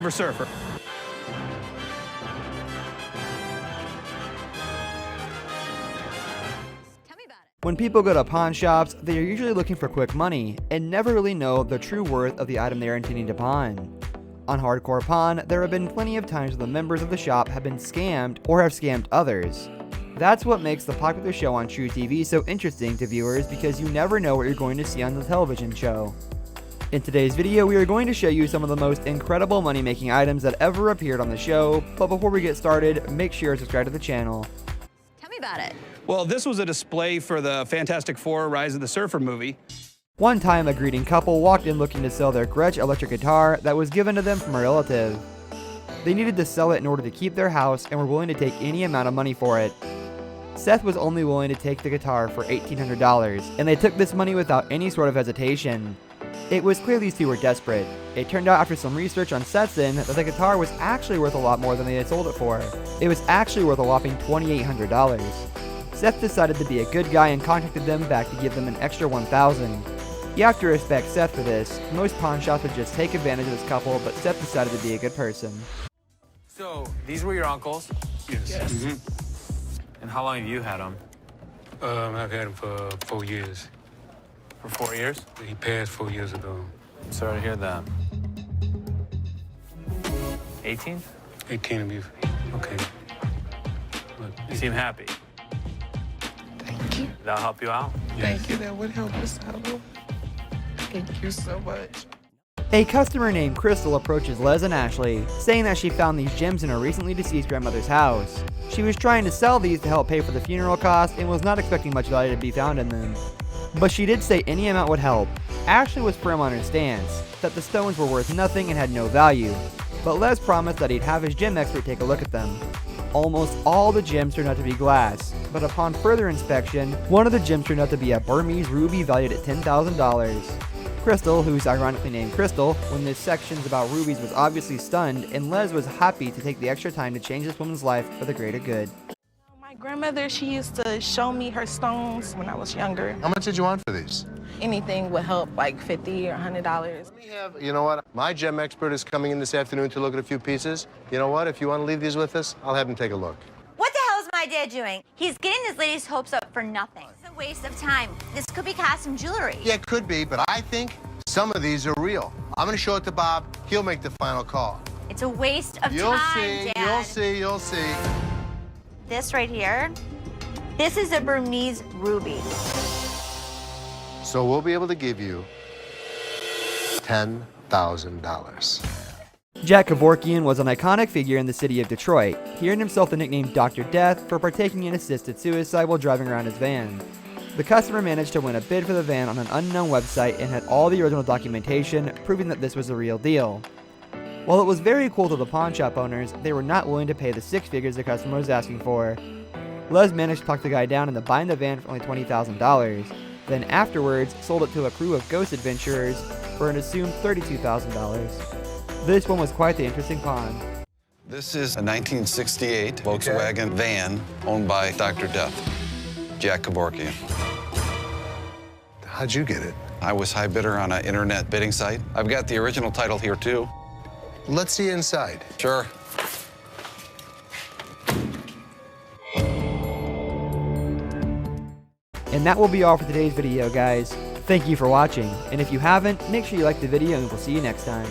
Super Surfer. When people go to pawn shops, they are usually looking for quick money and never really know the true worth of the item they are intending to pawn. On Hardcore Pawn, there have been plenty of times when the members of the shop have been scammed or have scammed others. That's what makes the popular show on truTV so interesting to viewers, because you never know what you're going to see on the television show. In today's video, we are going to show you some of the most incredible money-making items that ever appeared on the show, but before we get started, make sure to subscribe to the channel. Tell me about it. Well, this was a display for the Fantastic Four Rise of the Surfer movie. One time, a greeting couple walked in looking to sell their Gretsch electric guitar that was given to them from a relative. They needed to sell it in order to keep their house and were willing to take any amount of money for it. Seth was only willing to take the guitar for $1,800, and they took this money without any sort of hesitation. It was clear these two were desperate. It turned out after some research on Seth's end that the guitar was actually worth a lot more than they had sold it for. It was actually worth a whopping $2,800. Seth decided to be a good guy and contacted them back to give them an extra $1,000. You have to respect Seth for this. Most pawn shops would just take advantage of this couple, but Seth decided to be a good person. So, these were your uncles? Yes. Mm-hmm. And how long have you had them? I've had him for 4 years. For 4 years? He passed 4 years ago. I'm sorry to hear that. 18? 18 of you. Okay. You seem happy. Thank you. That'll help you out? Thank you. That would help us out. Thank you so much. A customer named Crystal approaches Les and Ashley, saying that she found these gems in her recently deceased grandmother's house. She was trying to sell these to help pay for the funeral costs and was not expecting much value to be found in them. But she did say any amount would help. Ashley was firm on her stance, that the stones were worth nothing and had no value, but Les promised that he'd have his gem expert take a look at them. Almost all the gems turned out to be glass, but upon further inspection, one of the gems turned out to be a Burmese ruby valued at $10,000. Crystal, who's ironically named Crystal, when the sections about rubies was obviously stunned, and Les was happy to take the extra time to change this woman's life for the greater good. My grandmother, she used to show me her stones when I was younger. How much did you want for these? Anything would help, like $50 or $100. You know what? My gem expert is coming in this afternoon to look at a few pieces. You know what? If you want to leave these with us, I'll have him take a look. What the hell is my dad doing? He's getting this lady's hopes up for nothing. It's a waste of time. This could be costume jewelry. Yeah, it could be, but I think some of these are real. I'm going to show it to Bob. He'll make the final call. It's a waste of You'll time, see, Dad. you'll see, you'll see. This right here, this is a Burmese ruby. So we'll be able to give you $10,000. Jack Kevorkian was an iconic figure in the city of Detroit. He earned himself the nickname Dr. Death for partaking in assisted suicide while driving around his van. The customer managed to win a bid for the van on an unknown website and had all the original documentation proving that this was the real deal. While it was very cool to the pawn shop owners, they were not willing to pay the 6 figures the customer was asking for. Les managed to talk the guy down into buying the van for only $20,000, then afterwards sold it to a crew of ghost adventurers for an assumed $32,000. This one was quite the interesting pawn. This is a 1968 Volkswagen van owned by Dr. Death, Jack Kevorkian. How'd you get it? I was high bidder on an internet bidding site. I've got the original title here, too. Let's see inside. Sure. And that will be all for today's video, guys. Thank you for watching, and if you haven't, make sure you like the video and we'll see you next time.